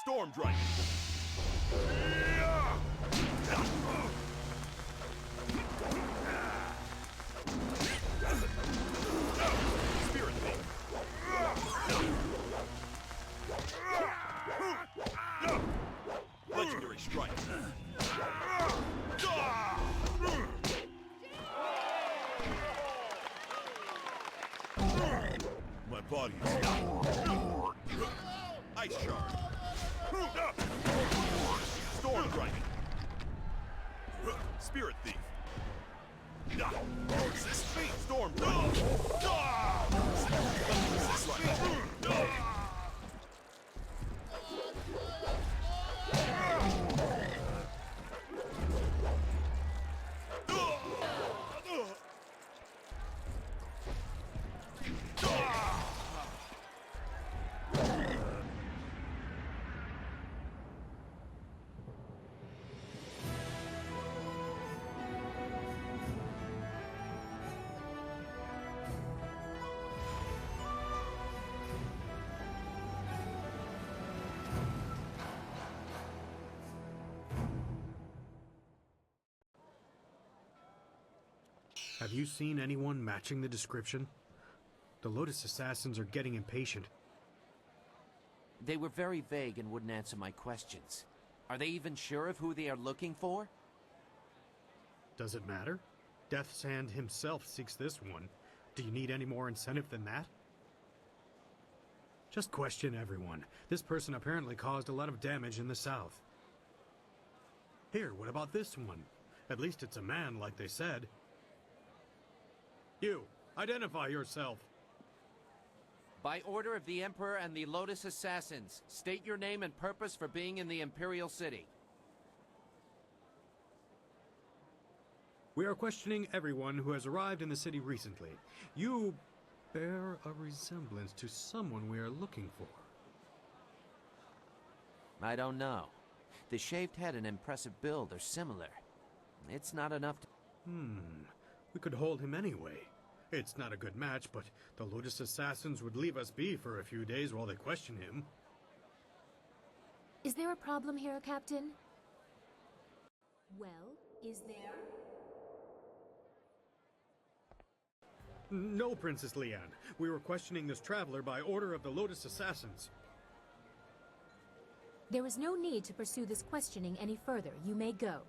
Storm Dragon. Spirit Thief. Legendary Strike. My body is Ice Shard. Storm Dragon. Spirit Thief. Resist me. Storm Dragon. Resist me. Have you seen anyone matching the description? The Lotus Assassins are getting impatient. They were very vague and wouldn't answer my questions. Are they even sure of who they are looking for? Does it matter? Death's Hand himself seeks this one. Do you need any more incentive than that? Just question everyone. This person apparently caused a lot of damage in the south. Here, what about this one? At least it's a man, like they said. You, identify yourself. By order of the Emperor and the Lotus Assassins, state your name and purpose for being in the Imperial City. We are questioning everyone who has arrived in the city recently. You bear a resemblance to someone we are looking for. I don't know. The shaved head and impressive build are similar. It's not enough to... We could hold him anyway. It's not a good match, but the Lotus Assassins would leave us be for a few days while they question him. Is there a problem here, Captain? Well, is there? No, Princess Leanne. We were questioning this traveler by order of the Lotus Assassins. There is no need to pursue this questioning any further. You may go.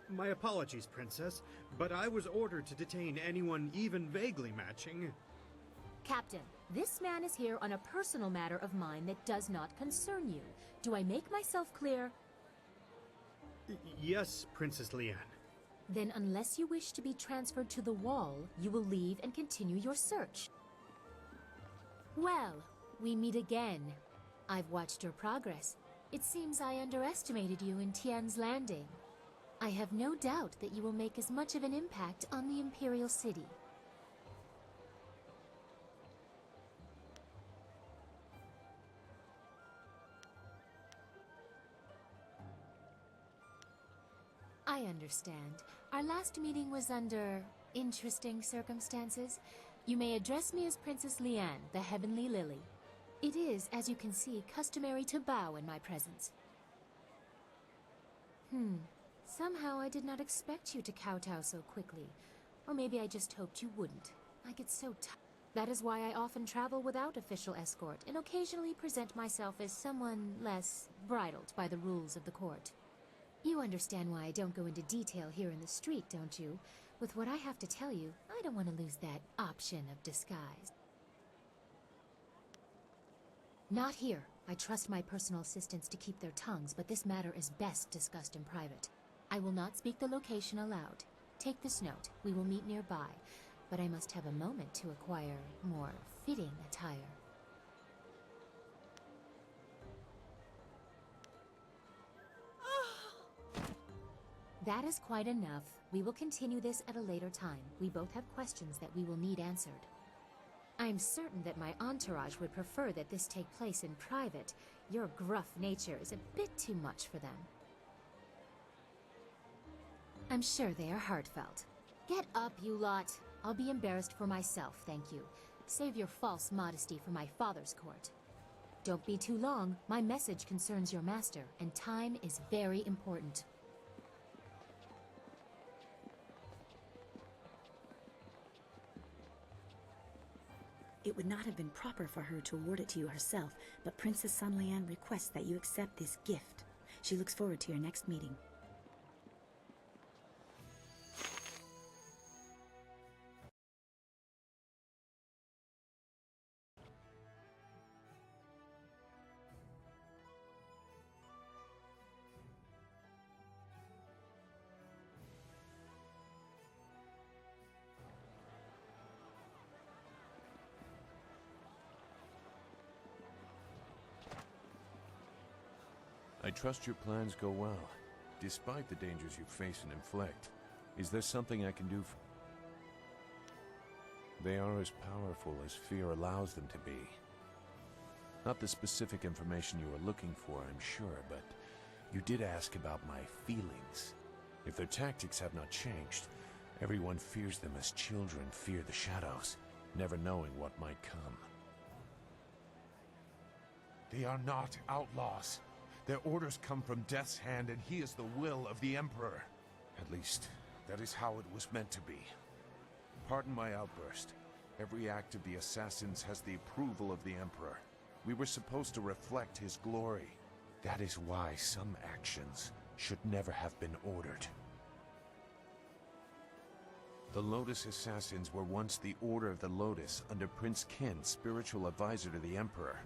My apologies, Princess, but I was ordered to detain anyone even vaguely matching. Captain, this man is here on a personal matter of mine that does not concern you. Do I make myself clear? Yes, Princess Leanne. Then unless you wish to be transferred to the wall, you will leave and continue your search. Well, we meet again. I've watched your progress. It seems I underestimated you in Tian's Landing. I have no doubt that you will make as much of an impact on the Imperial City. I understand. Our last meeting was under interesting circumstances. You may address me as Princess Leanne, the Heavenly Lily. It is, as you can see, customary to bow in my presence. Somehow I did not expect you to kowtow so quickly. Or maybe I just hoped you wouldn't. I get so tired. That is why I often travel without official escort, and occasionally present myself as someone less bridled by the rules of the court. You understand why I don't go into detail here in the street, don't you? With what I have to tell you, I don't want to lose that option of disguise. Not here. I trust my personal assistants to keep their tongues, but this matter is best discussed in private. I will not speak the location aloud. Take this note. We will meet nearby, but I must have a moment to acquire more fitting attire. That is quite enough. We will continue this at a later time. We both have questions that we will need answered. I am certain that my entourage would prefer that this take place in private. Your gruff nature is a bit too much for them. I'm sure they are heartfelt. Get up, you lot. I'll be embarrassed for myself, thank you. Save your false modesty for my father's court. Don't be too long. My message concerns your master, and time is very important. It would not have been proper for her to award it to you herself, but Princess Sun Lian requests that you accept this gift. She looks forward to your next meeting. I trust your plans go well, despite the dangers you face and inflict. Is there something I can do for... They are as powerful as fear allows them to be. Not the specific information you are looking for, I'm sure, but you did ask about my feelings. If their tactics have not changed, everyone fears them as children fear the shadows, never knowing what might come. They are not outlaws. Their orders come from Death's Hand, and he is the will of the Emperor. At least, that is how it was meant to be. Pardon my outburst. Every act of the assassins has the approval of the Emperor. We were supposed to reflect his glory. That is why some actions should never have been ordered. The Lotus Assassins were once the Order of the Lotus under Prince Qin, spiritual advisor to the Emperor.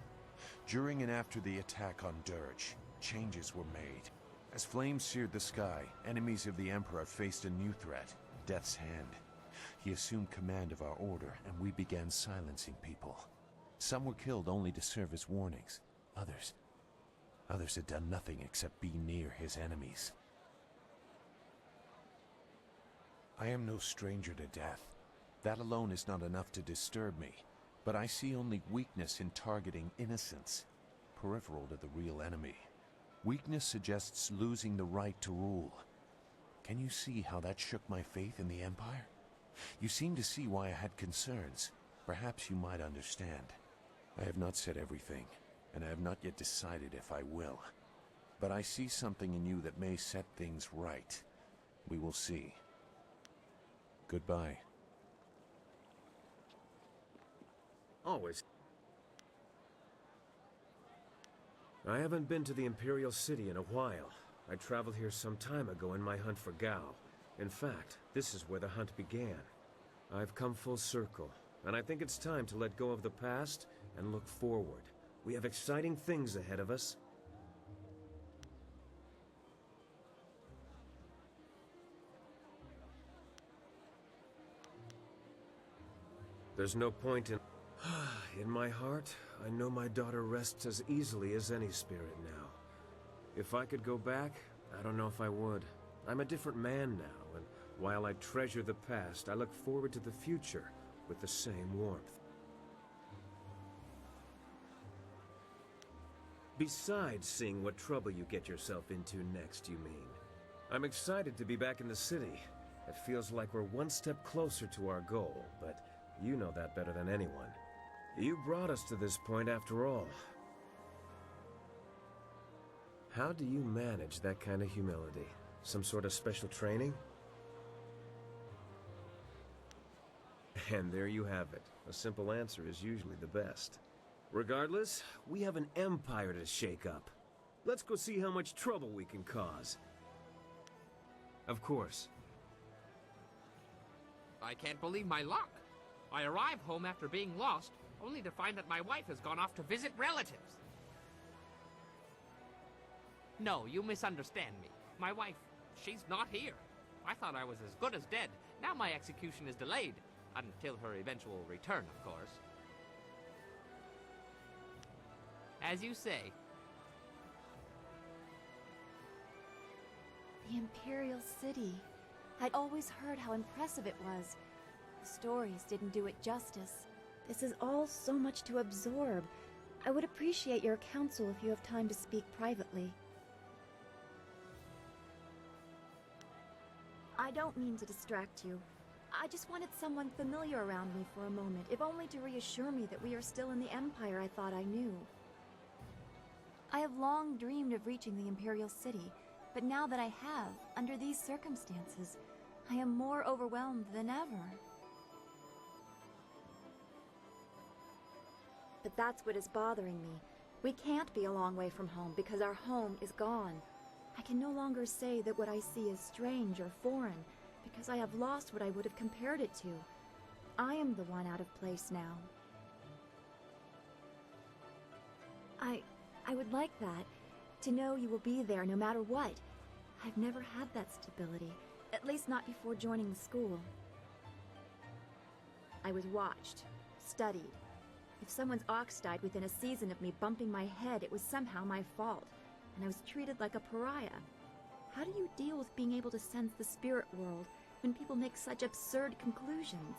During and after the attack on Dirge, changes were made. As flames seared the sky, enemies of the Emperor faced a new threat, Death's Hand. He assumed command of our order, and we began silencing people. Some were killed only to serve as warnings. Others had done nothing except be near his enemies. I am no stranger to death. That alone is not enough to disturb me, but I see only weakness in targeting innocents, peripheral to the real enemy. Weakness suggests losing the right to rule. Can you see how that shook my faith in the Empire? You seem to see why I had concerns. Perhaps you might understand. I have not said everything, and I have not yet decided if I will. But I see something in you that may set things right. We will see. Goodbye. Always. I haven't been to the Imperial City in a while. I traveled here some time ago in my hunt for Gao. In fact, this is where the hunt began. I've come full circle, and I think it's time to let go of the past and look forward. We have exciting things ahead of us. There's no point in... In my heart, I know my daughter rests as easily as any spirit now. If I could go back, I don't know if I would. I'm a different man now, and while I treasure the past, I look forward to the future with the same warmth. Besides seeing what trouble you get yourself into next, you mean? I'm excited to be back in the city. It feels like we're one step closer to our goal, but you know that better than anyone. You brought us to this point after all. How do you manage that kind of humility? Some sort of special training? And there you have it. A simple answer is usually the best. Regardless, we have an empire to shake up. Let's go see how much trouble we can cause. Of course. I can't believe my luck. I arrive home after being lost, only to find that my wife has gone off to visit relatives. No, you misunderstand me. My wife, she's not here. I thought I was as good as dead. Now my execution is delayed. Until her eventual return, of course. As you say. The Imperial City. I'd always heard how impressive it was. The stories didn't do it justice. This is all so much to absorb. I would appreciate your counsel if you have time to speak privately. I don't mean to distract you. I just wanted someone familiar around me for a moment, if only to reassure me that we are still in the Empire I thought I knew. I have long dreamed of reaching the Imperial City, but now that I have, under these circumstances, I am more overwhelmed than ever. But that's what is bothering me. We can't be a long way from home because our home is gone. I can no longer say that what I see is strange or foreign because I have lost what I would have compared it to. I am the one out of place now. I would like that, to know you will be there no matter what. I've never had that stability, at least not before joining the school. I was watched, studied. If someone's ox died within a season of me bumping my head, it was somehow my fault, and I was treated like a pariah. How do you deal with being able to sense the spirit world when people make such absurd conclusions?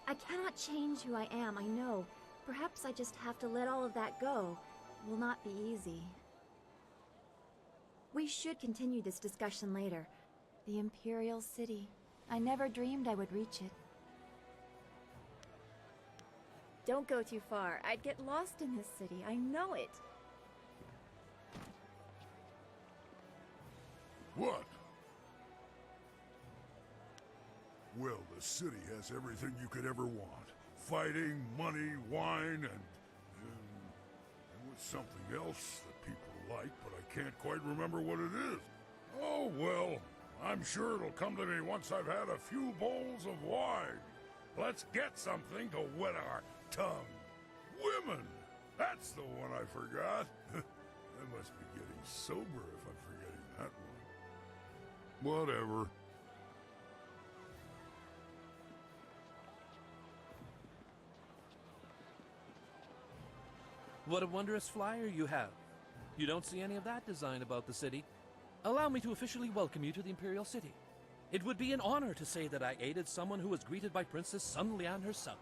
I cannot change who I am, I know. Perhaps I just have to let all of that go. It will not be easy. We should continue this discussion later. The Imperial City. I never dreamed I would reach it. Don't go too far. I'd get lost in this city. I know it. What? Well, the city has everything you could ever want. Fighting, money, wine, and with something else that people like, but I can't quite remember what it is. Oh, well, I'm sure it'll come to me once I've had a few bowls of wine. Let's get something to wet our tongue. Women! That's the one I forgot. I must be getting sober if I'm forgetting that one. Whatever. What a wondrous flyer you have. You don't see any of that design about the city. Allow me to officially welcome you to the Imperial City. It would be an honor to say that I aided someone who was greeted by Princess Sun Lian herself.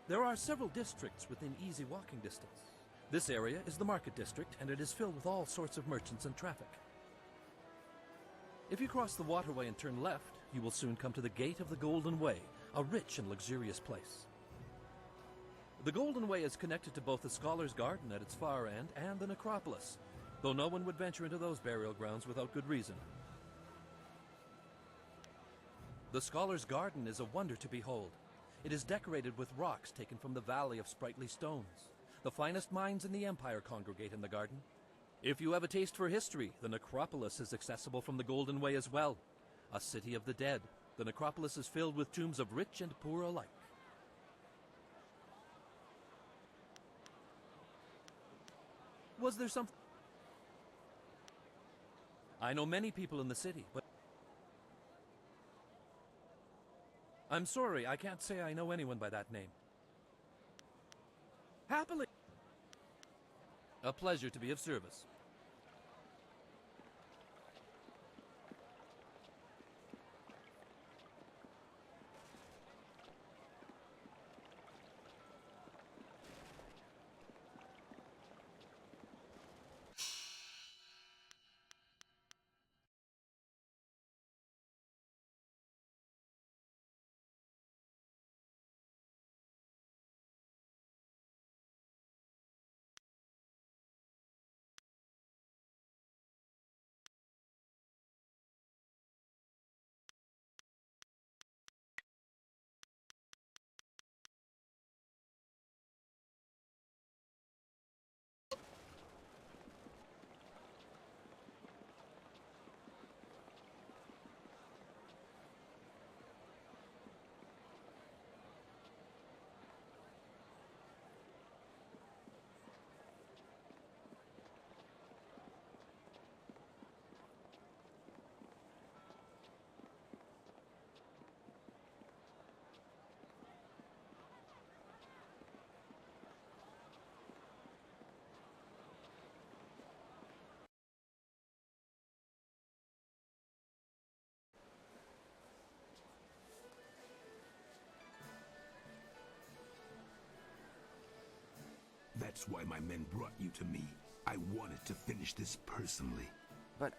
There are several districts within easy walking distance. This area is the market district, and it is filled with all sorts of merchants and traffic. If you cross the waterway and turn left, you will soon come to the Gate of the Golden Way, a rich and luxurious place. The Golden Way is connected to both the Scholar's Garden at its far end and the Necropolis, though no one would venture into those burial grounds without good reason. The Scholar's Garden is a wonder to behold. It is decorated with rocks taken from the Valley of Sprightly Stones. The finest minds in the Empire congregate in the garden. If you have a taste for history, the Necropolis is accessible from the Golden Way as well. A city of the dead, the Necropolis is filled with tombs of rich and poor alike. Was there something? I know many people in the city, but I'm sorry, I can't say I know anyone by that name. Happily. A pleasure to be of service. That's why my men brought you to me. I wanted to finish this personally. But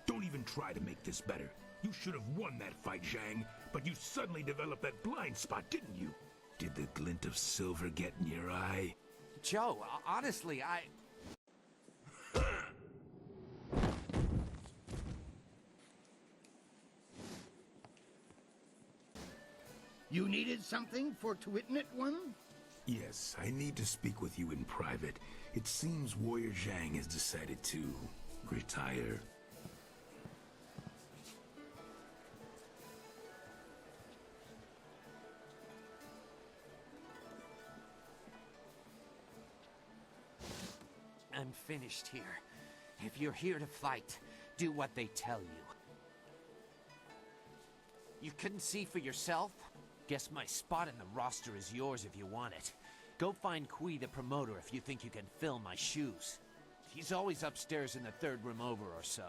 Don't even try to make this better. You should have won that fight, Zhang, but you suddenly developed that blind spot, didn't you? Did the glint of silver get in your eye? Joe, honestly, You needed something for to witness one? Yes, I need to speak with you in private. It seems Warrior Zhang has decided to retire. I'm finished here. If you're here to fight, do what they tell you. You couldn't see for yourself? Guess my spot in the roster is yours if you want it. Go find Kui the promoter if you think you can fill my shoes. He's always upstairs in the third room over or so,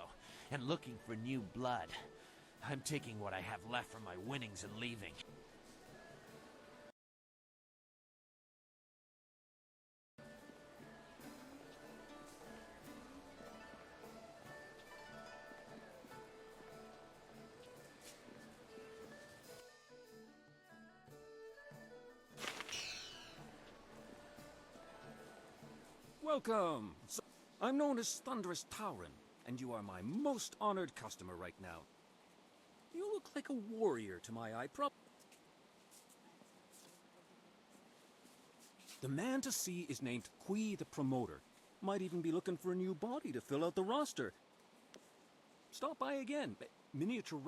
and looking for new blood. I'm taking what I have left from my winnings and leaving. Welcome! I'm known as Thunderous Tauren, and you are my most honored customer right now. You look like a warrior to my eye, The man to see is named Kui the Promoter. Might even be looking for a new body to fill out the roster. Stop by again. Miniature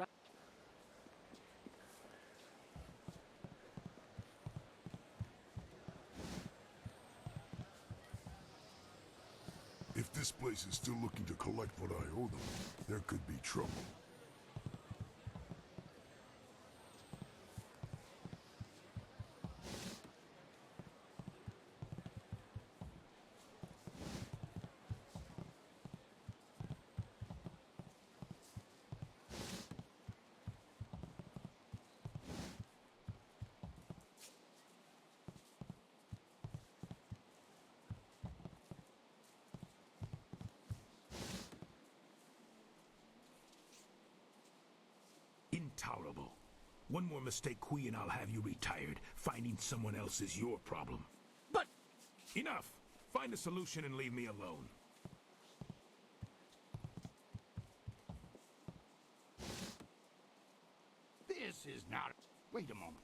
If this place is still looking to collect what I owe them, there could be trouble. Intolerable. One more mistake, Kui, and I'll have you retired. Finding someone else is your problem. But enough! Find a solution and leave me alone. This is not... Wait a moment.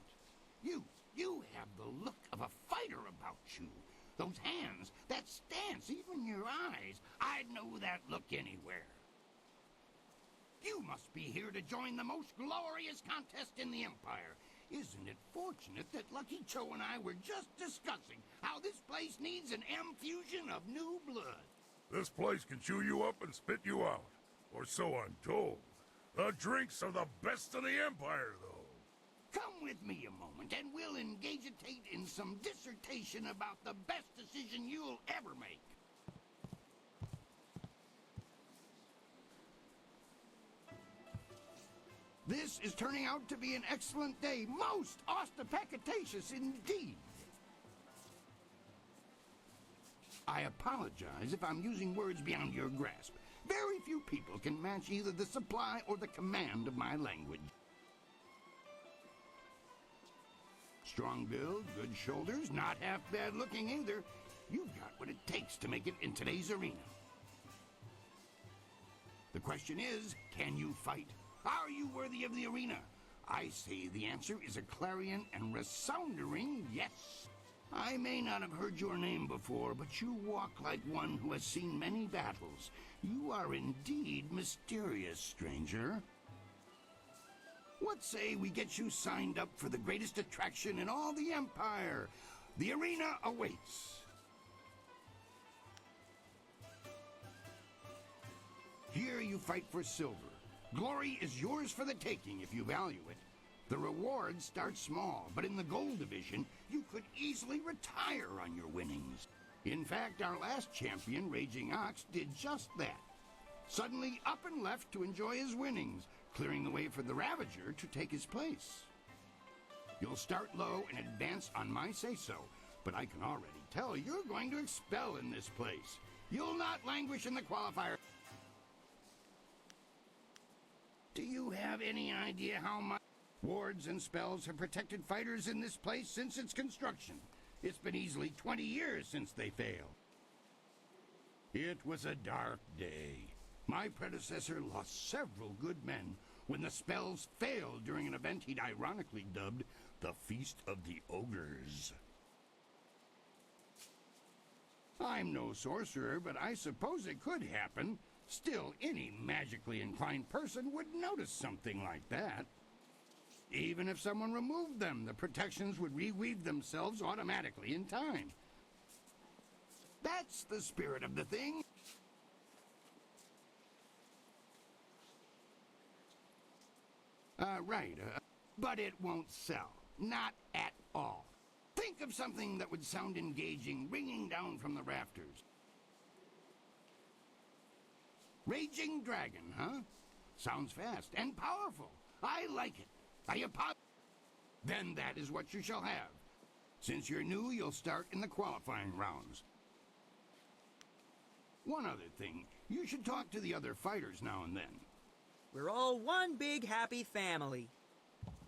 You have the look of a fighter about you. Those hands, that stance, even your eyes. I'd know that look anywhere. You must be here to join the most glorious contest in the Empire. Isn't it fortunate that Lucky Cho and I were just discussing how this place needs an M-fusion of new blood? This place can chew you up and spit you out. Or so I'm told. The drinks are the best in the Empire, though. Come with me a moment and we'll engagitate in some dissertation about the best decision you'll ever make. This is turning out to be an excellent day, most ostentatious indeed. I apologize if I'm using words beyond your grasp. Very few people can match either the supply or the command of my language. Strong build, good shoulders, not half bad looking either. You've got what it takes to make it in today's arena. The question is, can you fight? Are you worthy of the arena? I say the answer is a clarion and resounding yes. I may not have heard your name before, but you walk like one who has seen many battles. You are indeed mysterious, stranger. What say we get you signed up for the greatest attraction in all the Empire? The arena awaits. Here you fight for silver. Glory is yours for the taking if you value it. The rewards start small, but in the gold division, you could easily retire on your winnings. In fact, our last champion, Raging Ox, did just that. Suddenly up and left to enjoy his winnings, clearing the way for the Ravager to take his place. You'll start low and advance on my say-so, but I can already tell you're going to expel in this place. You'll not languish in the qualifier. Do you have any idea how much? Wards and spells have protected fighters in this place since its construction. It's been easily 20 years since they failed. It was a dark day. My predecessor lost several good men when the spells failed during an event he'd ironically dubbed the Feast of the Ogres. I'm no sorcerer, but I suppose it could happen. Still, any magically inclined person would notice something like that. Even if someone removed them, the protections would reweave themselves automatically in time. That's the spirit of the thing. Right, but it won't sell. Not at all. Think of something that would sound engaging, ringing down from the rafters. Raging Dragon, huh? Sounds fast and powerful. I like it. Are you pop? Then that is what you shall have. Since you're new, you'll start in the qualifying rounds. One other thing, you should talk to the other fighters now and then. We're all one big happy family.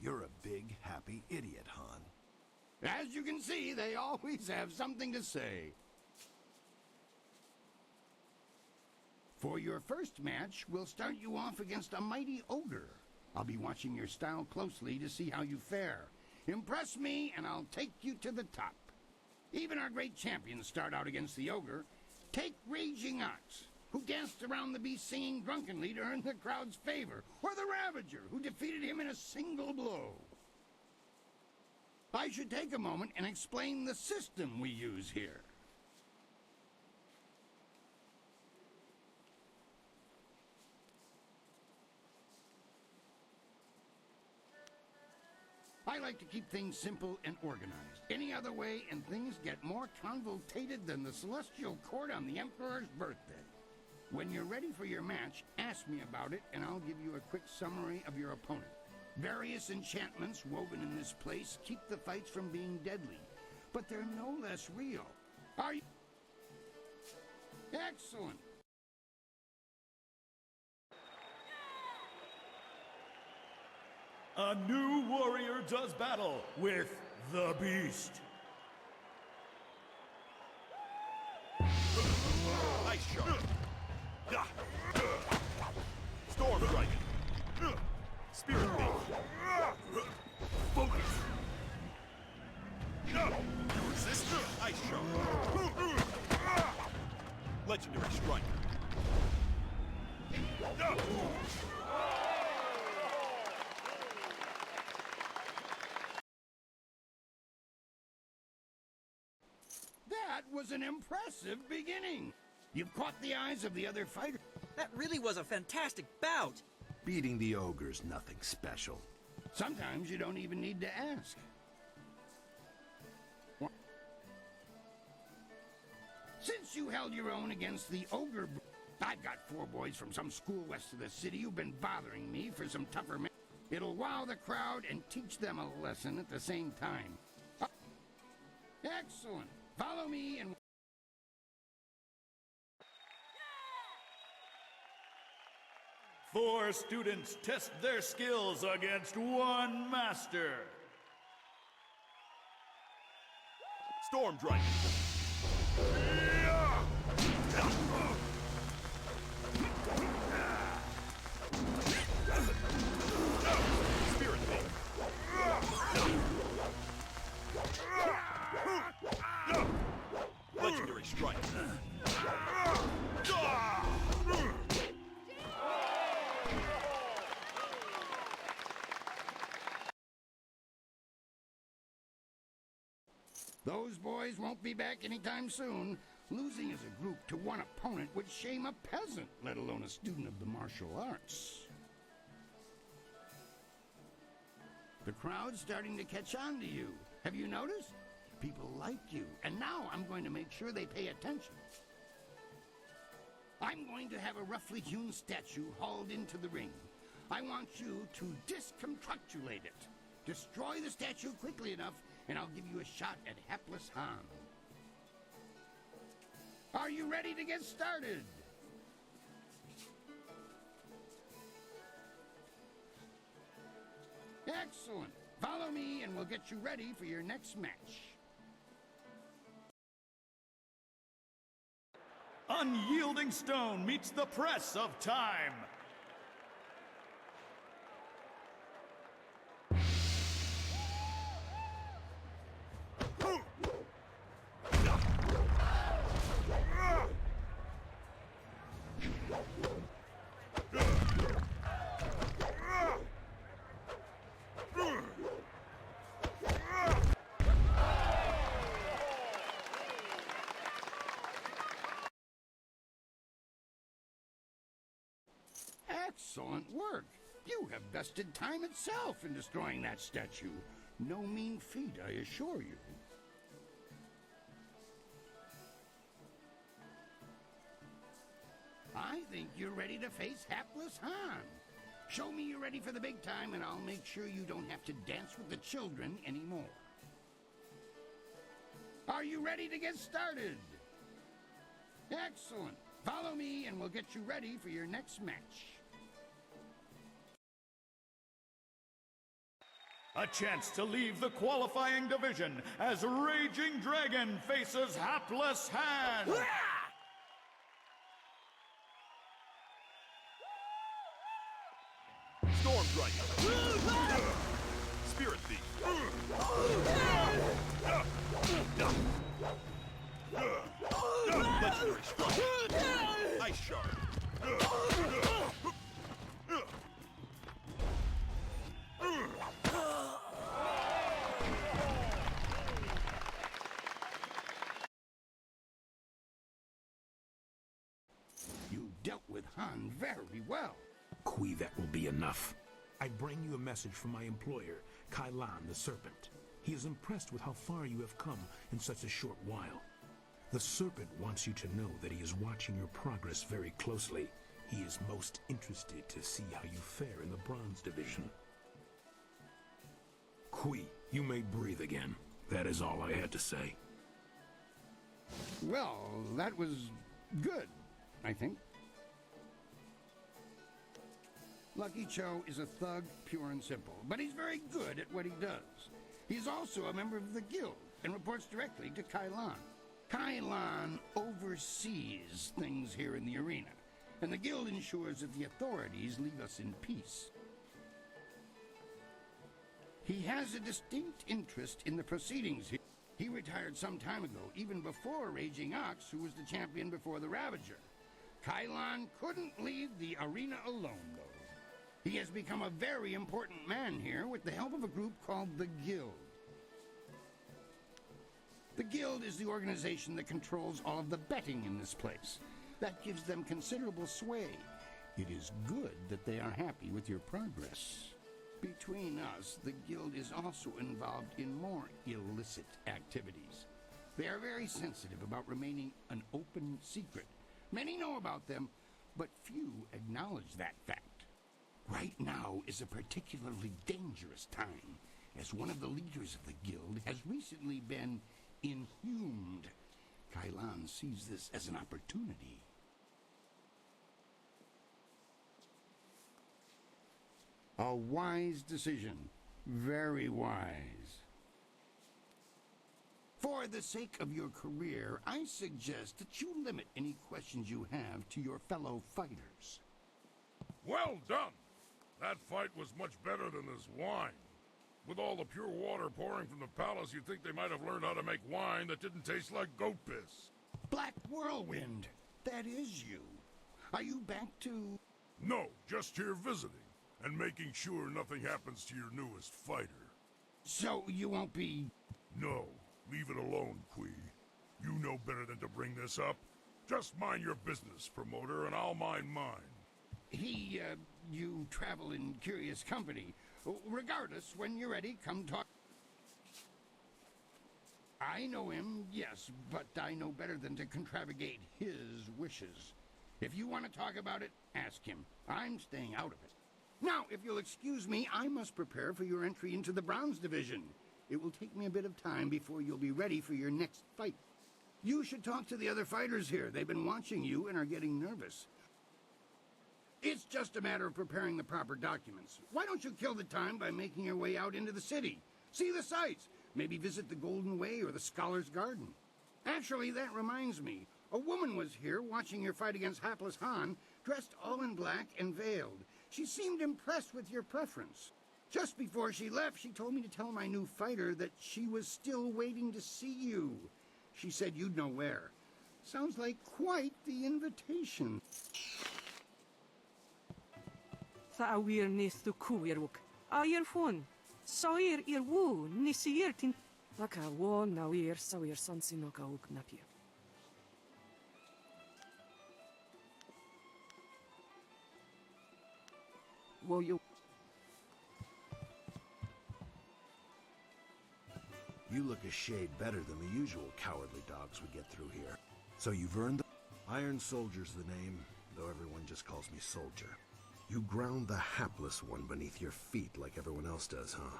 You're a big happy idiot, Han. As you can see, they always have something to say. For your first match, we'll start you off against a mighty ogre. I'll be watching your style closely to see how you fare. Impress me, and I'll take you to the top. Even our great champions start out against the ogre. Take Raging Ox, who danced around the beast singing drunkenly to earn the crowd's favor, or the Ravager, who defeated him in a single blow. I should take a moment and explain the system we use here. I like to keep things simple and organized. Any other way, and things get more convoluted than the celestial court on the Emperor's birthday. When you're ready for your match, ask me about it, and I'll give you a quick summary of your opponent. Various enchantments woven in this place keep the fights from being deadly, but they're no less real. Are you... Excellent. A new warrior does battle with the beast. Ice Shark. Storm Dragon. Spirit Beam. Focus. You resist? Ice Shark. Legendary Strike. That was an impressive beginning. You've caught the eyes of the other fighters. That really was a fantastic bout. Beating the ogre's nothing special. Sometimes you don't even need to ask. Since you held your own against the ogre, I've got 4 boys from some school west of the city who've been bothering me for some tougher men. It'll wow the crowd and teach them a lesson at the same time. Excellent. Follow me and... Four students test their skills against one master. Storm Dragon. Spirit Beam. Legendary Strike. Those boys won't be back anytime soon. Losing as a group to one opponent would shame a peasant, let alone a student of the martial arts. The crowd's starting to catch on to you. Have you noticed? People like you, and now I'm going to make sure they pay attention. I'm going to have a roughly hewn statue hauled into the ring. I want you to disconstructulate it. Destroy the statue quickly enough, and I'll give you a shot at hapless Han. Are you ready to get started? Excellent. Follow me and we'll get you ready for your next match. Unyielding stone meets the press of time. Excellent work. You have bested time itself in destroying that statue. No mean feat, I assure you. I think you're ready to face hapless Han. Show me you're ready for the big time, and I'll make sure you don't have to dance with the children anymore. Are you ready to get started? Excellent. Follow me, and we'll get you ready for your next match. A chance to leave the qualifying division as Raging Dragon faces Hapless Han. Storm Dragon. Spirit Thief. Legendary Strike. Ice Shard. You dealt with Han very well. Kui, that will be enough. I bring you a message from my employer, Kailan the Serpent. He is impressed with how far you have come in such a short while. The Serpent wants you to know that he is watching your progress very closely. He is most interested to see how you fare in the Bronze Division. Kui, you may breathe again. That is all I had to say. Well, that was good, I think. Lucky Cho is a thug, pure and simple, but he's very good at what he does. He's also a member of the guild and reports directly to Kailan. Kailan oversees things here in the arena, and the guild ensures that the authorities leave us in peace. He has a distinct interest in the proceedings here. He retired some time ago, even before Raging Ox, who was the champion before the Ravager. Kailan couldn't leave the arena alone, though. He has become a very important man here with the help of a group called the Guild. The Guild is the organization that controls all of the betting in this place. That gives them considerable sway. It is good that they are happy with your progress. Between us, the Guild is also involved in more illicit activities. They are very sensitive about remaining an open secret. Many know about them, but few acknowledge that fact. Right now is a particularly dangerous time, as one of the leaders of the Guild has recently been inhumed. Kailan sees this as an opportunity. A wise decision. Very wise. For the sake of your career, I suggest that you limit any questions you have to your fellow fighters. Well done! That fight was much better than this wine. With all the pure water pouring from the palace, you'd think they might have learned how to make wine that didn't taste like goat piss. Black Whirlwind, that is you. Are you back to... No, just here visiting, and making sure nothing happens to your newest fighter. So you won't be... No, leave it alone, Kui. You know better than to bring this up. Just mind your business, promoter, and I'll mind mine. You travel in curious company. Regardless, when you're ready, come talk. I know him, yes, but I know better than to contravigate his wishes. If you want to talk about it, ask him. I'm staying out of it. Now, if you'll excuse me, I must prepare for your entry into the Bronze Division. It will take me a bit of time before you'll be ready for your next fight. You should talk to the other fighters here. They've been watching you and are getting nervous. It's just a matter of preparing the proper documents. Why don't you kill the time by making your way out into the city? See the sights. Maybe visit the Golden Way or the Scholar's Garden. Actually, that reminds me. A woman was here watching your fight against hapless Han, dressed all in black and veiled. She seemed impressed with your preference. Just before she left, she told me to tell my new fighter that she was still waiting to see you. She said you'd know where. Sounds like quite the invitation. Thawir nis tu kuiruk. Ayer fun. Sawir ir wu nisir tin. Laka wo nawir sawir sonsinoka uk napir. Wo you. You look a shade better than the usual cowardly dogs we get through here. So you've earned the... Iron Soldier's the name, though everyone just calls me Soldier. You ground the hapless one beneath your feet like everyone else does, huh?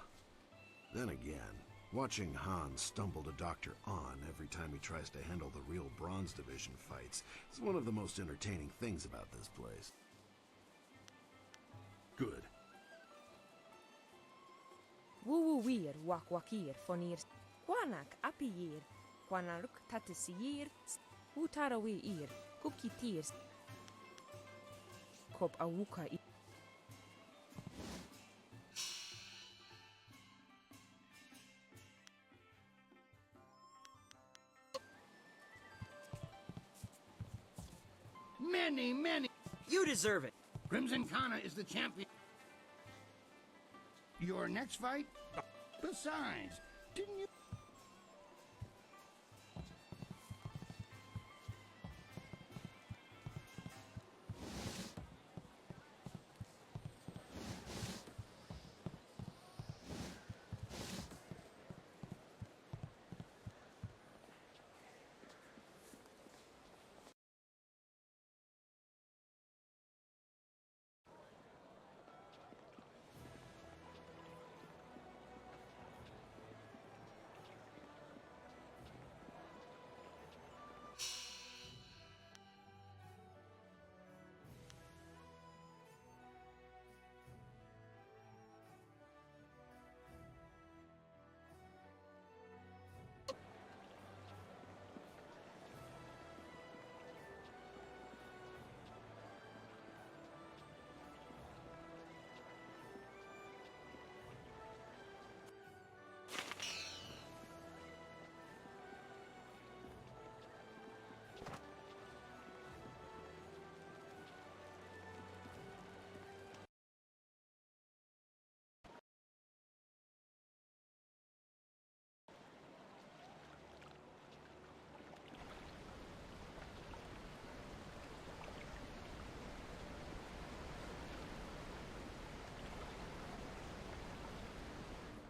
Then again, watching Han stumble to Dr. On every time he tries to handle the real Bronze Division fights is one of the most entertaining things about this place. Good. Woo wir wak wakir fonir. Kwanak apiyir. Kwanaruk tatisir. Utarawi ir. Kukitir. Kop awuka ir. Many. You deserve it. Crimson Kana is the champion. Your next fight? Besides, didn't you...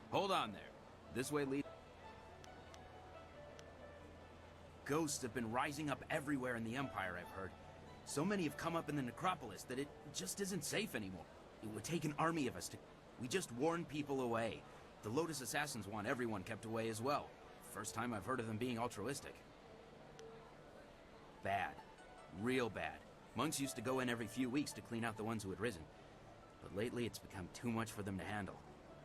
Hold on there. This way lead. Ghosts have been rising up everywhere in the Empire, I've heard. So many have come up in the Necropolis that it just isn't safe anymore. It would take an army of us to... We just warn people away. The Lotus Assassins want everyone kept away as well. First time I've heard of them being altruistic. Bad. Real bad. Monks used to go in every few weeks to clean out the ones who had risen. But lately it's become too much for them to handle.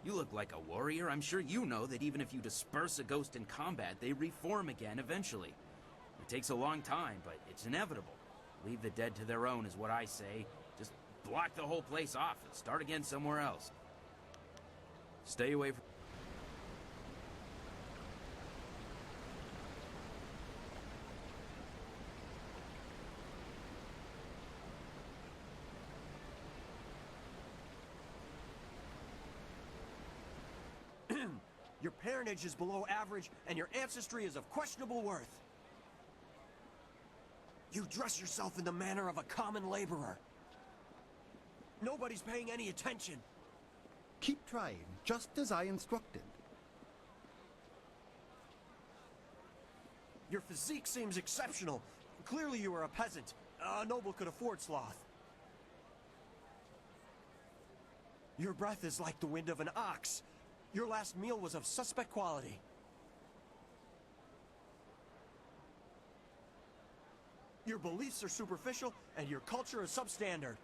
You look like a warrior. I'm sure you know that even if you disperse a ghost in combat, they reform again eventually. It takes a long time, but it's inevitable. Leave the dead to their own is what I say. Just block the whole place off and start again somewhere else. Stay away from... Your parentage is below average, and your ancestry is of questionable worth. You dress yourself in the manner of a common laborer. Nobody's paying any attention. Keep trying, just as I instructed. Your physique seems exceptional. Clearly you are a peasant. A noble could afford sloth. Your breath is like the wind of an ox. Your last meal was of suspect quality. Your beliefs are superficial, and your culture is substandard.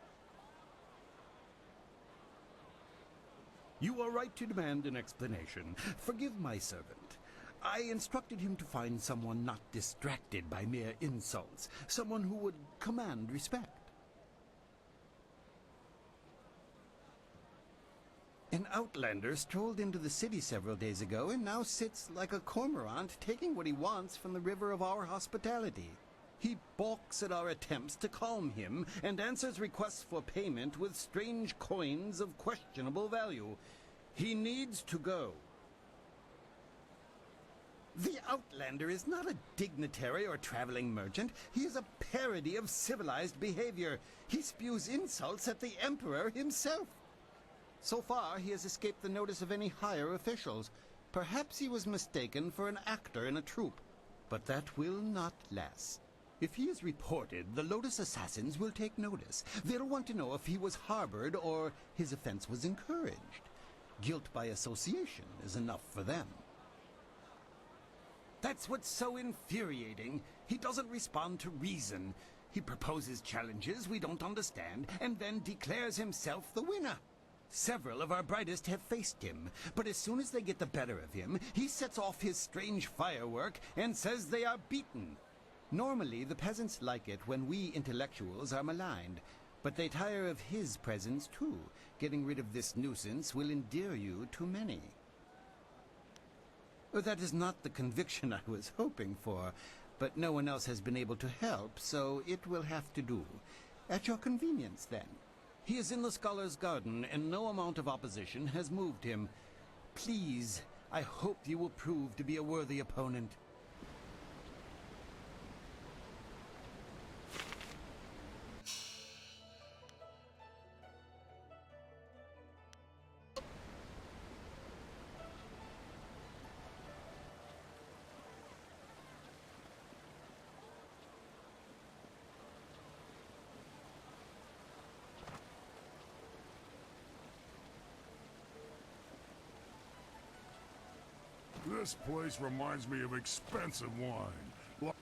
You are right to demand an explanation. Forgive my servant. I instructed him to find someone not distracted by mere insults, someone who would command respect. An outlander strolled into the city several days ago and now sits like a cormorant taking what he wants from the river of our hospitality. He balks at our attempts to calm him and answers requests for payment with strange coins of questionable value. He needs to go. The outlander is not a dignitary or traveling merchant. He is a parody of civilized behavior. He spews insults at the Emperor himself. So far, he has escaped the notice of any higher officials. Perhaps he was mistaken for an actor in a troupe. But that will not last. If he is reported, the Lotus Assassins will take notice. They'll want to know if he was harbored or his offense was encouraged. Guilt by association is enough for them. That's what's so infuriating. He doesn't respond to reason. He proposes challenges we don't understand and then declares himself the winner. Several of our brightest have faced him, but as soon as they get the better of him, he sets off his strange firework and says they are beaten. Normally, the peasants like it when we intellectuals are maligned, but they tire of his presence too. Getting rid of this nuisance will endear you to many. That is not the conviction I was hoping for, but no one else has been able to help, so it will have to do. At your convenience, then. He is in the Scholar's Garden, and no amount of opposition has moved him. Please, I hope you will prove to be a worthy opponent. This place reminds me of expensive wine.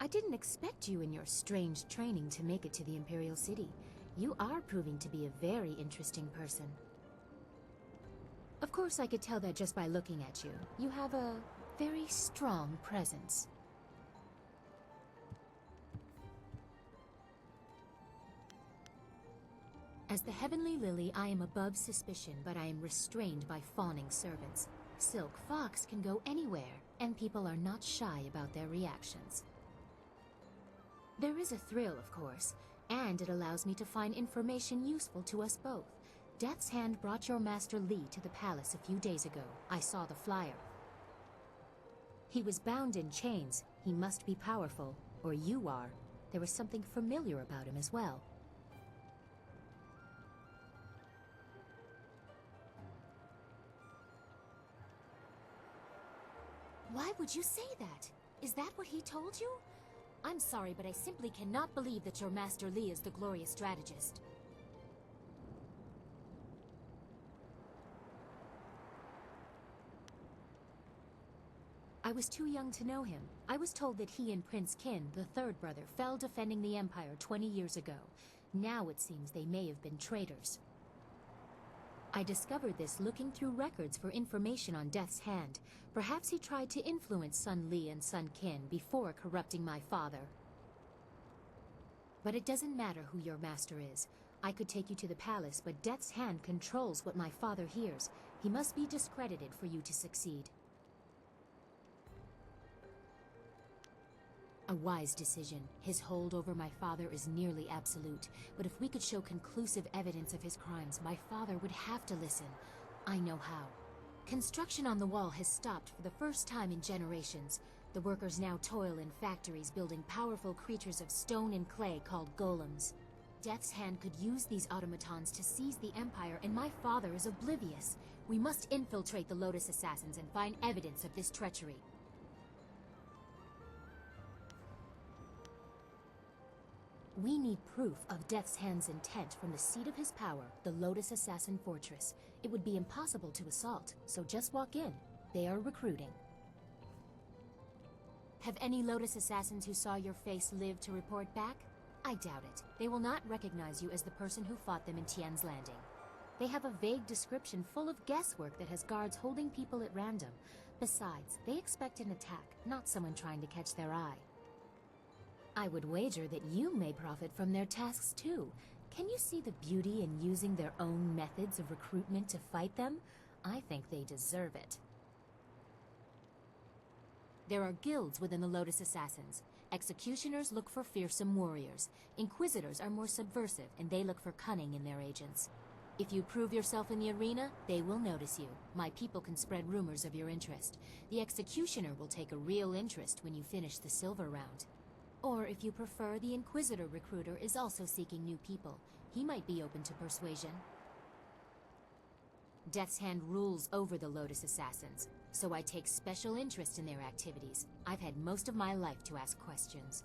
I didn't expect you in your strange training to make it to the Imperial City. You are proving to be a very interesting person. Of course, I could tell that just by looking at you. You have a very strong presence. As the Heavenly Lily, I am above suspicion, but I am restrained by fawning servants. Silk Fox can go anywhere, and people are not shy about their reactions. There is a thrill, of course, and it allows me to find information useful to us both. Death's Hand brought your Master Li to the palace a few days ago. I saw the flyer. He was bound in chains. He must be powerful, or you are. There was something familiar about him as well. Why would you say that? Is that what he told you? I'm sorry, but I simply cannot believe that your Master Li is the glorious strategist. I was too young to know him. I was told that he and Prince Qin, the third brother, fell defending the Empire 20 years ago. Now it seems they may have been traitors. I discovered this looking through records for information on Death's Hand. Perhaps he tried to influence Sun Li and Sun Qin before corrupting my father. But it doesn't matter who your master is. I could take you to the palace, but Death's Hand controls what my father hears. He must be discredited for you to succeed. A wise decision. His hold over my father is nearly absolute. But if we could show conclusive evidence of his crimes, my father would have to listen. I know how. Construction on the wall has stopped for the first time in generations. The workers now toil in factories building powerful creatures of stone and clay called golems. Death's Hand could use these automatons to seize the Empire, and my father is oblivious. We must infiltrate the Lotus Assassins and find evidence of this treachery. We need proof of Death's Hand's intent from the seat of his power, the Lotus Assassin Fortress. It would be impossible to assault, so just walk in. They are recruiting. Have any Lotus Assassins who saw your face lived to report back? I doubt it. They will not recognize you as the person who fought them in Tien's Landing. They have a vague description full of guesswork that has guards holding people at random. Besides, they expect an attack, not someone trying to catch their eye. I would wager that you may profit from their tasks too. Can you see the beauty in using their own methods of recruitment to fight them? I think they deserve it. There are guilds within the Lotus Assassins. Executioners look for fearsome warriors. Inquisitors are more subversive, and they look for cunning in their agents. If you prove yourself in the arena, they will notice you. My people can spread rumors of your interest. The Executioner will take a real interest when you finish the silver round. Or if you prefer, the Inquisitor recruiter is also seeking new people. He might be open to persuasion. Death's Hand rules over the Lotus Assassins, so I take special interest in their activities. I've had most of my life to ask questions.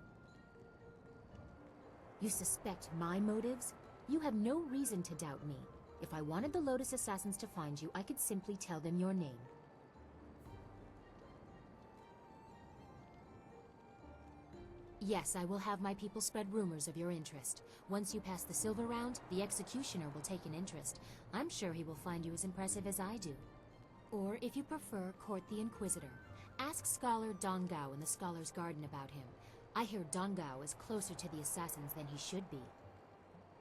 You suspect my motives? You have no reason to doubt me. If I wanted the Lotus Assassins to find you, I could simply tell them your name. Yes, I will have my people spread rumors of your interest. Once you pass the silver round, the Executioner will take an interest. I'm sure he will find you as impressive as I do. Or, if you prefer, court the Inquisitor. Ask Scholar Dongao in the Scholar's Garden about him. I hear Dongao is closer to the Assassins than he should be.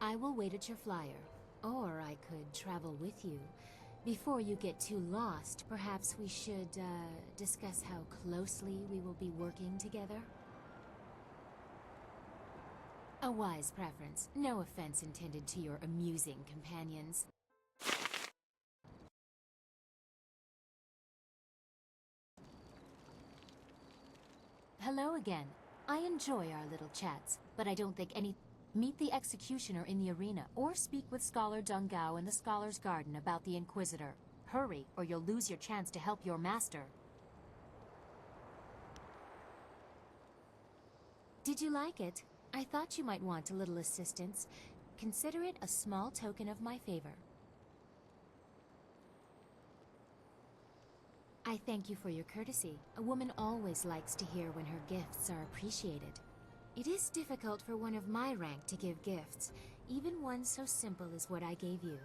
I will wait at your flyer. Or I could travel with you. Before you get too lost, perhaps we should, discuss how closely we will be working together? A wise preference. No offense intended to your amusing companions. Hello again. I enjoy our little chats, but I don't think any... Meet the Executioner in the arena, or speak with Scholar Dongao in the Scholar's Garden about the Inquisitor. Hurry, or you'll lose your chance to help your master. Did you like it? I thought you might want a little assistance. Consider it a small token of my favor. I thank you for your courtesy. A woman always likes to hear when her gifts are appreciated. It is difficult for one of my rank to give gifts, even one so simple as what I gave you.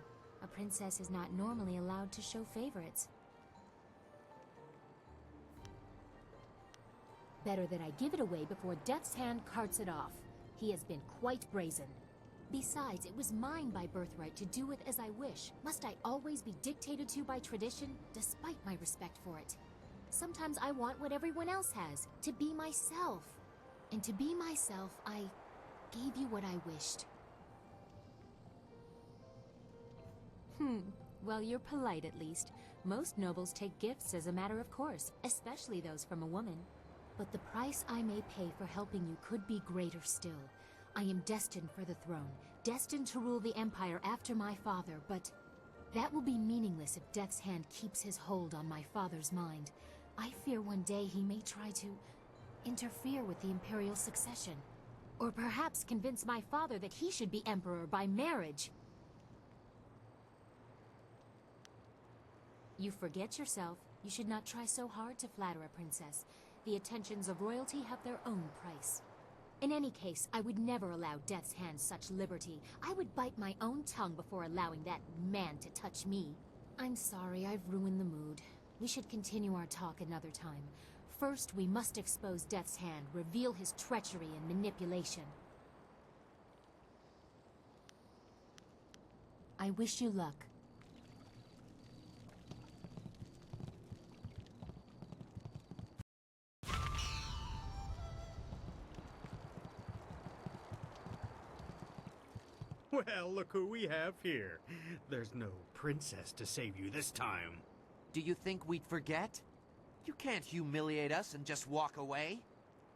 A princess is not normally allowed to show favorites. Better that I give it away before Death's Hand carts it off. He has been quite brazen. Besides, it was mine by birthright to do with as I wish. Must I always be dictated to by tradition, despite my respect for it? Sometimes I want what everyone else has, to be myself. And to be myself, I gave you what I wished. Well, you're polite at least. Most nobles take gifts as a matter of course, especially those from a woman. But the price I may pay for helping you could be greater still. I am destined for the throne, destined to rule the Empire after my father, but that will be meaningless if Death's Hand keeps his hold on my father's mind. I fear one day he may try to interfere with the Imperial succession. Or perhaps convince my father that he should be Emperor by marriage. You forget yourself. You should not try so hard to flatter a princess. The attentions of royalty have their own price. In any case, I would never allow Death's Hand such liberty. I would bite my own tongue before allowing that man to touch me. I'm sorry, I've ruined the mood. We should continue our talk another time. First, we must expose Death's Hand, reveal his treachery and manipulation. I wish you luck. Well, look who we have here. There's no princess to save you this time. Do you think we'd forget? You can't humiliate us and just walk away.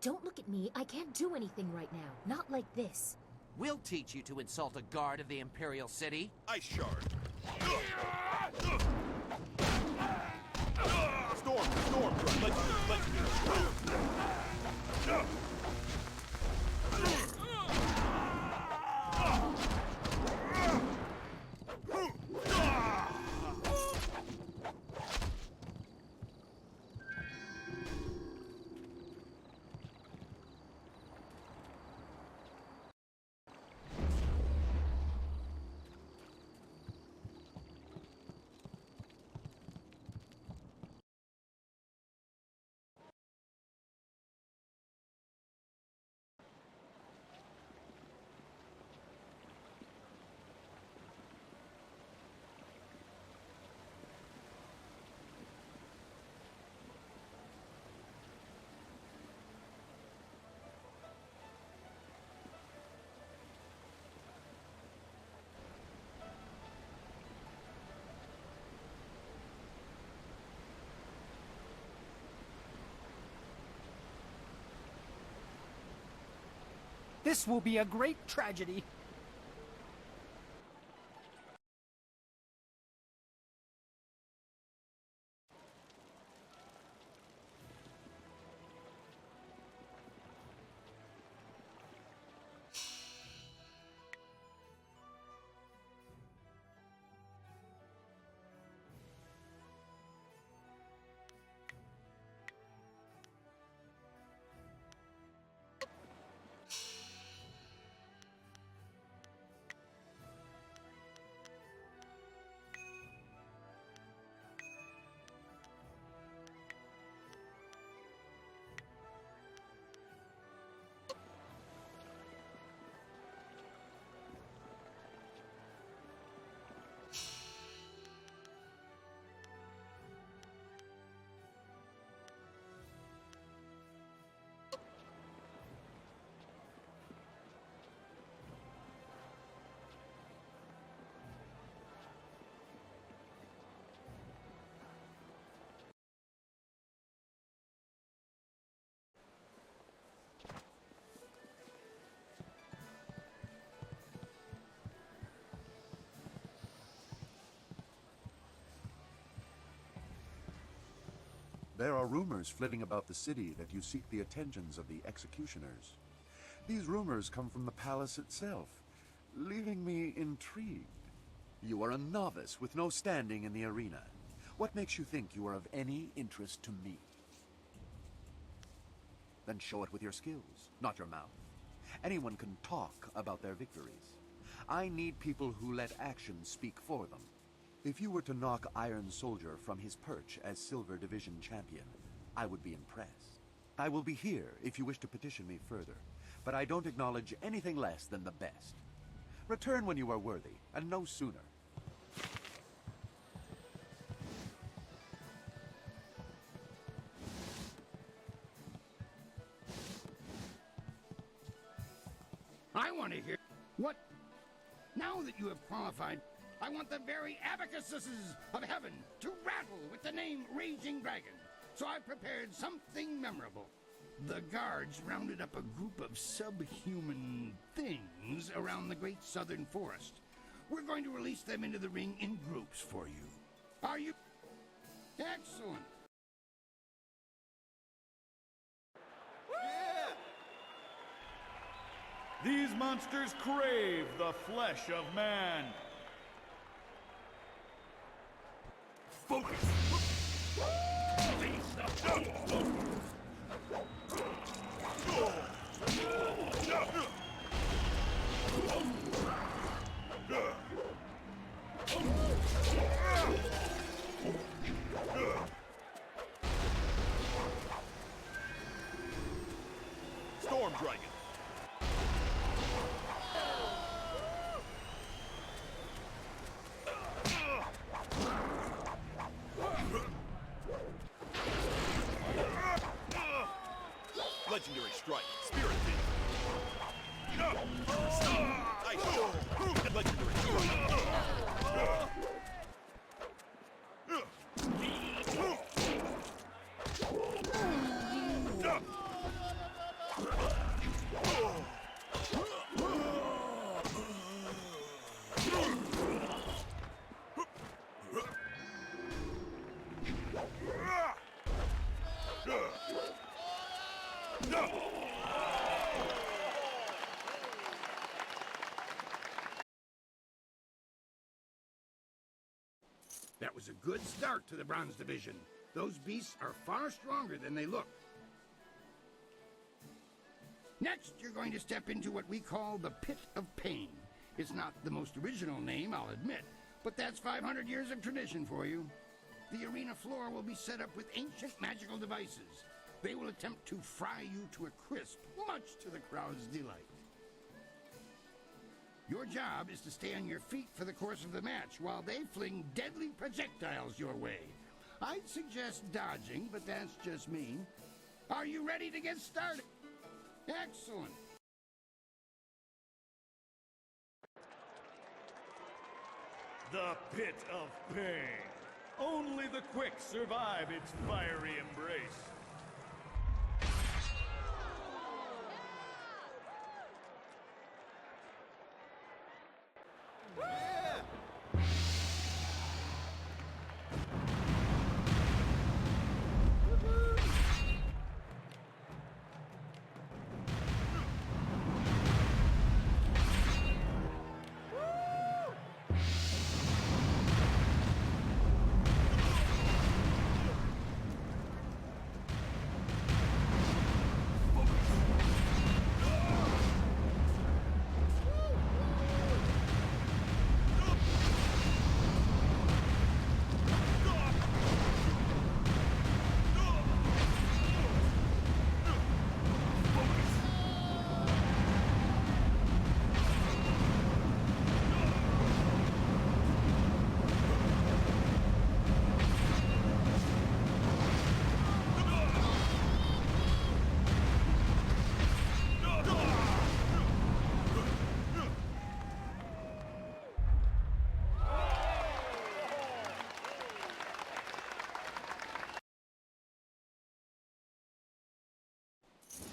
Don't look at me. I can't do anything right now. Not like this. We'll teach you to insult a guard of the Imperial City. Ice Shard. Storm, let's This will be a great tragedy. There are rumors flitting about the city that you seek the attentions of the executioners. These rumors come from the palace itself, leaving me intrigued. You are a novice with no standing in the arena. What makes you think you are of any interest to me? Then show it with your skills, not your mouth. Anyone can talk about their victories. I need people who let actions speak for them. If you were to knock Iron Soldier from his perch as Silver Division champion, I would be impressed. I will be here if you wish to petition me further, but I don't acknowledge anything less than the best. Return when you are worthy, and no sooner. I want to hear what. Now that you have qualified, I want the very abacuses of heaven to rattle with the name Raging Dragon. So I prepared something memorable. The guards rounded up a group of subhuman things around the Great Southern Forest. We're going to release them into the ring in groups for you. Are you? Excellent. These monsters crave the flesh of man. Focus! Storm Dragon! Legendary Strike, Spirit Thief. Ice Storm, and Legendary Strike. That was a good start to the Bronze Division. Those beasts are far stronger than they look. Next, you're going to step into what we call the Pit of Pain. It's not the most original name, I'll admit, but that's 500 years of tradition for you. The arena floor will be set up with ancient magical devices. They will attempt to fry you to a crisp, much to the crowd's delight. Your job is to stay on your feet for the course of the match while they fling deadly projectiles your way. I'd suggest dodging, but that's just me. Are you ready to get started? Excellent. The Pit of Pain. Only the quick survive its fiery embrace.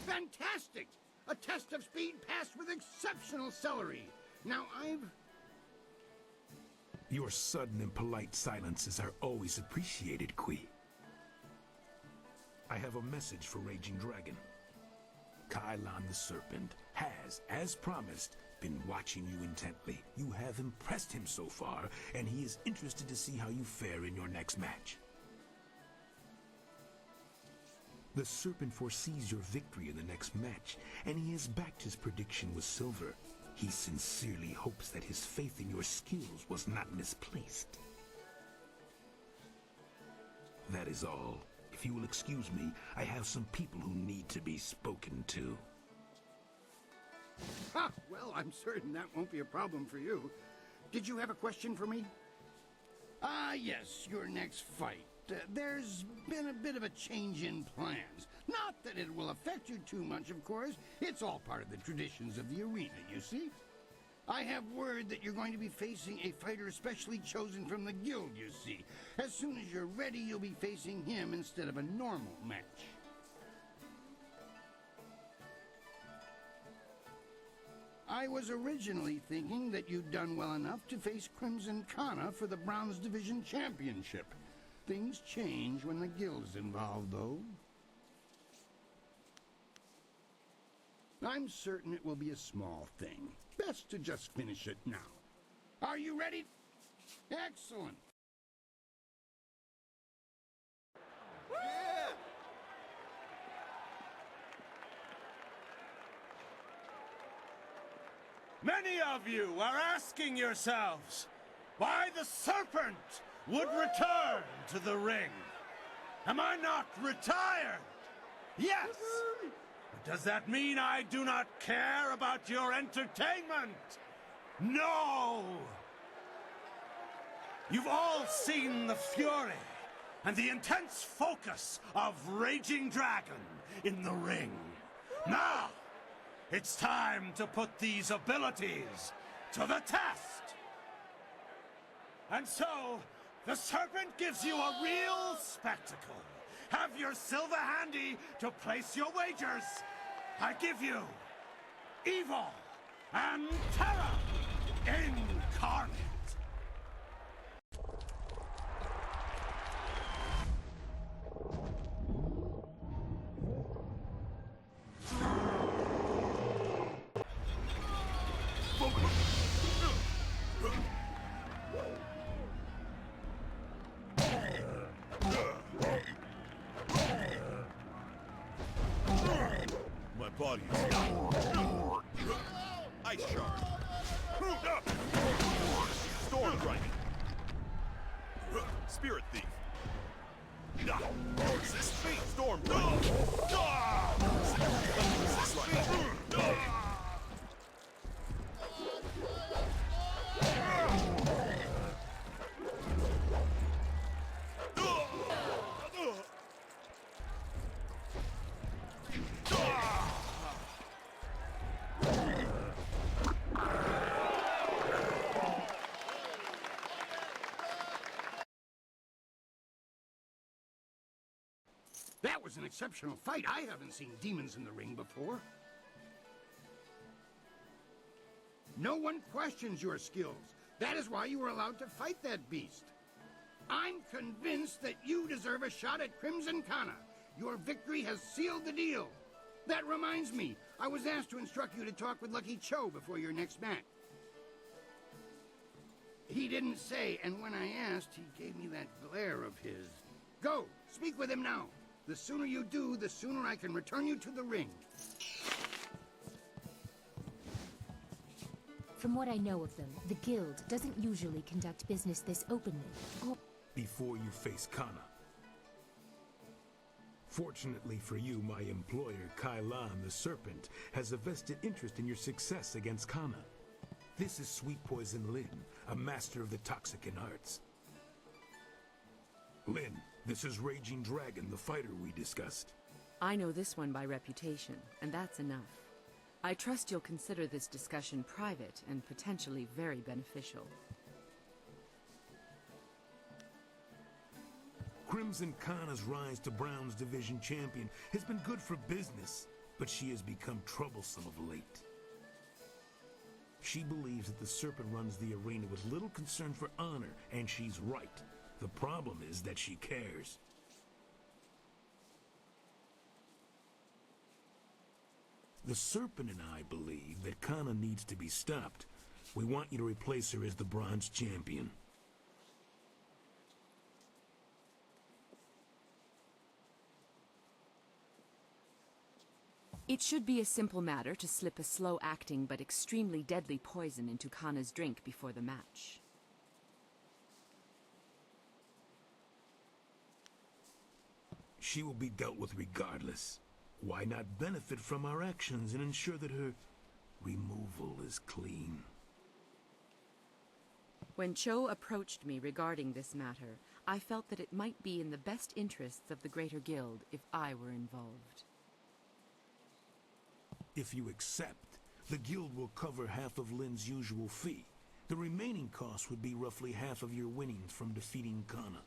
Fantastic! A test of speed passed with exceptional celery. Now Your sudden and polite silences are always appreciated, Kui. I have a message for Raging Dragon. Kailan the Serpent has, as promised, been watching you intently. You have impressed him so far, and he is interested to see how you fare in your next match. The Serpent foresees your victory in the next match, and he has backed his prediction with silver. He sincerely hopes that his faith in your skills was not misplaced. That is all. If you will excuse me, I have some people who need to be spoken to. Ha! Well, I'm certain that won't be a problem for you. Did you have a question for me? Yes, your next fight. There's been a bit of a change in plans. Not that it will affect you too much, of course. It's all part of the traditions of the arena, you see. I have word that you're going to be facing a fighter specially chosen from the guild, you see. As soon as you're ready, you'll be facing him instead of a normal match. I was originally thinking that you'd done well enough to face Crimson Kana for the Bronze Division Championship. Things change when the guild's involved, though. I'm certain it will be a small thing. Best to just finish it now. Are you ready? Excellent. Many of you are asking yourselves why the Serpent would return to the ring. Am I not retired? Yes! But does that mean I do not care about your entertainment? No! You've all seen the fury and the intense focus of Raging Dragon in the ring. Now, it's time to put these abilities to the test. And so, the Serpent gives you a real spectacle. Have your silver handy to place your wagers. I give you Evil and Terror incarnate. My body is Ice Shard. Storm Dragon. Spirit Thief. Resist me. Storm Dragon. Resist me. That was an exceptional fight. I haven't seen demons in the ring before. No one questions your skills. That is why you were allowed to fight that beast. I'm convinced that you deserve a shot at Crimson Kana. Your victory has sealed the deal. That reminds me, I was asked to instruct you to talk with Lucky Cho before your next match. He didn't say, and when I asked, he gave me that glare of his. Go, speak with him now. The sooner you do, the sooner I can return you to the ring. From what I know of them, the Guild doesn't usually conduct business this openly. Before you face Kana. Fortunately for you, my employer, Kailan the Serpent, has a vested interest in your success against Kana. This is Sweet Poison Lin, a master of the Toxican arts. Lin, this is Raging Dragon, the fighter we discussed. I know this one by reputation, and that's enough. I trust you'll consider this discussion private and potentially very beneficial. Crimson Kana's rise to Brown's division champion has been good for business, but she has become troublesome of late. She believes that the Serpent runs the arena with little concern for honor, and she's right. The problem is that she cares. The Serpent and I believe that Kana needs to be stopped. We want you to replace her as the Bronze Champion. It should be a simple matter to slip a slow-acting but extremely deadly poison into Kana's drink before the match. She will be dealt with regardless. Why not benefit from our actions and ensure that her removal is clean? When Cho approached me regarding this matter, I felt that it might be in the best interests of the Greater Guild if I were involved. If you accept, the Guild will cover half of Lin's usual fee. The remaining cost would be roughly half of your winnings from defeating Kana.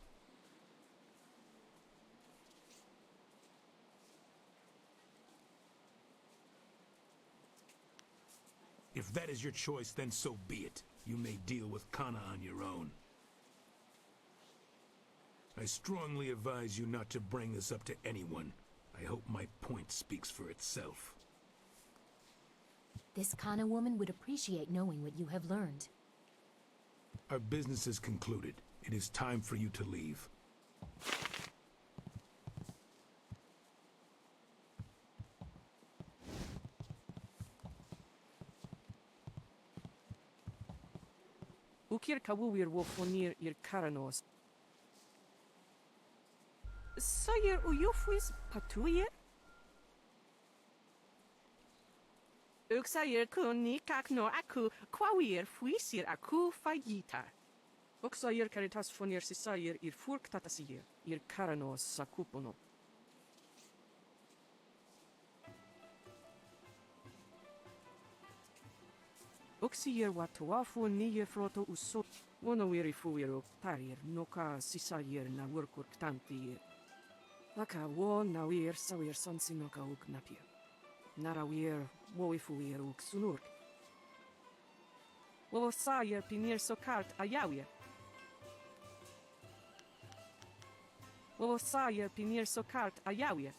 If that is your choice, then so be it. You may deal with Kana on your own. I strongly advise you not to bring this up to anyone. I hope my point speaks for itself. This Kana woman would appreciate knowing what you have learned. Our business is concluded. It is time for you to leave. Ukir kawuir wo fonir ir karanos. Sayer uyufwis patuyer? Uksayer kuni kakno aku kwawir fuisir aku fagita. Uksayer caritas fonir sisayer ir furk tatasier ir karanos sakupono. Uksier watuafu niye froto uso. Wonowiri fuiro tarir noka sisayer na workur tantir. Laka wo nawir sawir sonsi noka uk napir. Narawir woifuir uk sunurk. Wo sayer pinir sokart ayawir. Wo sayer pinir sokart ayawir.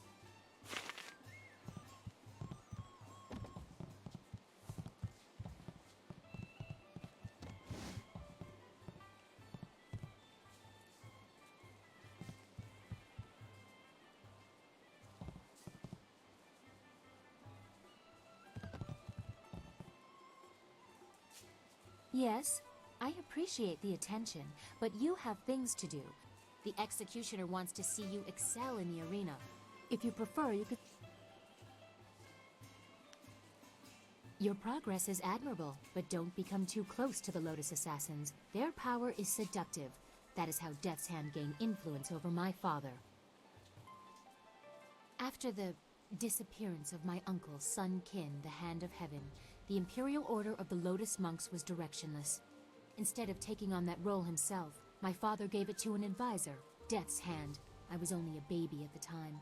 Yes, I appreciate the attention, but you have things to do. The executioner wants to see you excel in the arena. If you prefer, you could... Your progress is admirable, but don't become too close to the Lotus Assassins. Their power is seductive. That is how Death's Hand gained influence over my father. After the disappearance of my uncle, Sun Qin, the Hand of Heaven, the Imperial Order of the Lotus Monks was directionless. Instead of taking on that role himself, my father gave it to an advisor, Death's Hand. I was only a baby at the time.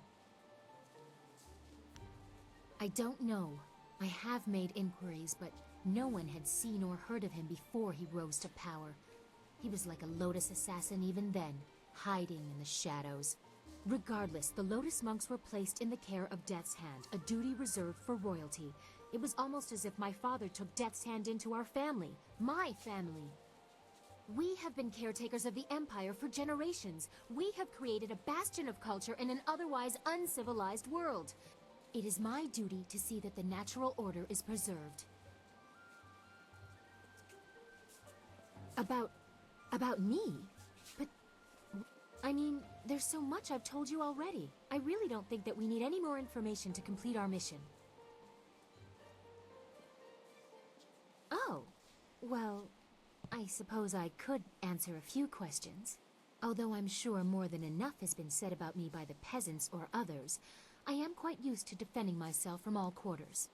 I don't know. I have made inquiries, but No one had seen or heard of him before he rose to power. He was like a Lotus assassin even then, hiding in the shadows. Regardless, the Lotus monks were placed in the care of Death's Hand, a duty reserved for royalty. It was almost as if my father took Death's Hand into our family, my family. We have been caretakers of the Empire for generations. We have created a bastion of culture in an otherwise uncivilized world. It is my duty to see that the natural order is preserved. About me? But, I mean, there's so much I've told you already. I really don't think that we need any more information to complete our mission. Oh, well, I suppose I could answer a few questions. Although I'm sure more than enough has been said about me by the peasants or others, I am quite used to defending myself from all quarters.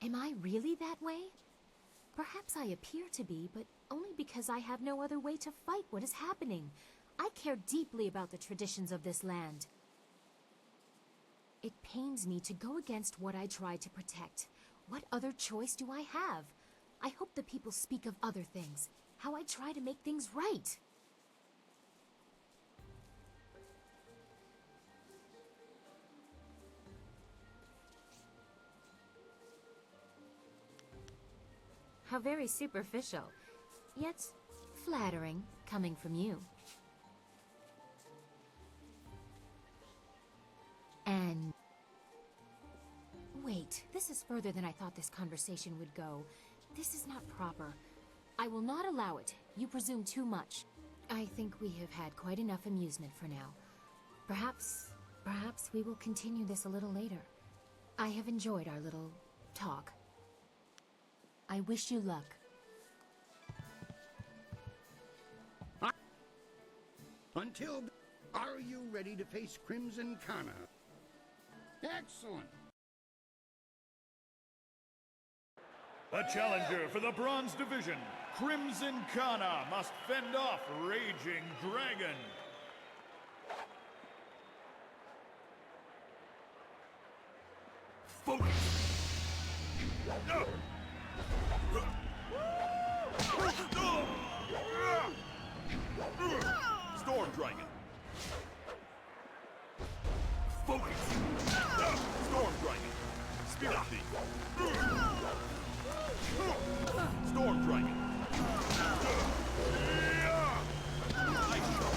Am I really that way? Perhaps I appear to be, but only because I have no other way to fight what is happening. I care deeply about the traditions of this land. It pains me to go against what I try to protect. What other choice do I have? I hope the people speak of other things, how I try to make things right. How very superficial, yet flattering, coming from you. And... wait, this is further than I thought this conversation would go. This is not proper. I will not allow it. You presume too much. I think we have had quite enough amusement for now. Perhaps we will continue this a little later. I have enjoyed our little talk. I wish you luck. Until... Are you ready to face Crimson Kana? Excellent. The challenger for the Bronze Division, Crimson Kana, must fend off Raging Dragon. Focus! Storm Dragon. Focus! Storm Dragon. Spirit Thief. Storm Dragon. Ice Shark.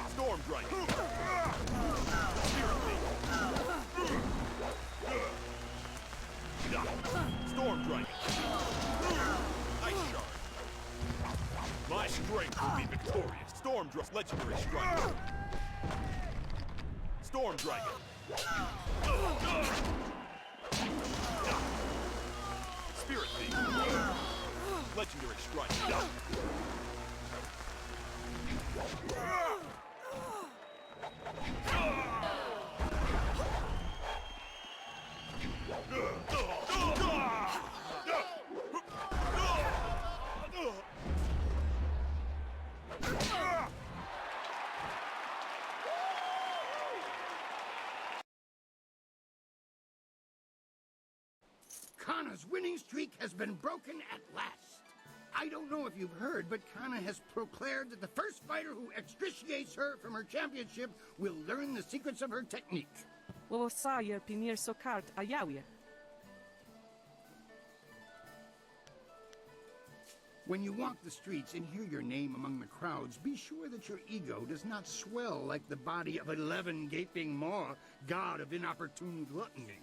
Storm Dragon. Spirit Thief. Storm Dragon. Ice Shard. My strength will be victorious. Storm Dragon. Legendary Strike. Storm Dragon. Spirit Thief. Legendary Strike. Kana's winning streak has been broken at last. I don't know if you've heard, but Kana has proclaimed that the first fighter who extriciates her from her championship will learn the secrets of her technique. Sayer pinir sokart ayawie. When you walk the streets and hear your name among the crowds, be sure that your ego does not swell like the body of 11 gaping maw, god of inopportune gluttony.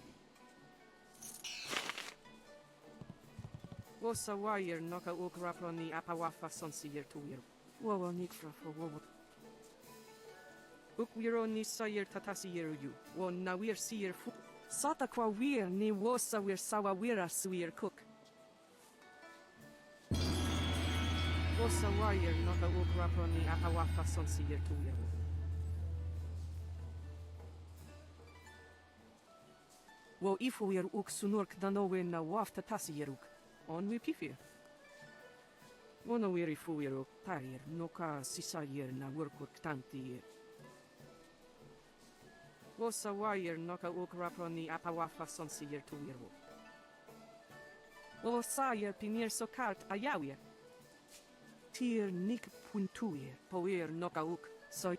Wosa wire noka ukraproni apawafa sonsier tuir. Wowo nikfra for wowo. Ukwiro ni sayer tatasier you. Wo nawir sier fu. Sata kwa wir ni wosa wir sawa wira suir cook. Wosa wire noka ukraproni apawafa sonsier tuir. Wo ifuir uk sunurk danowe na wafta tasieruk. On we pifir. Wono wiri fuiro tarir noka sisayer na workwork tanti. Wosa wire noka ukraproni apawafa sonsier tuiro. O sair pinir so kart ayawir. Tir nik puntuir, poir nokauk, so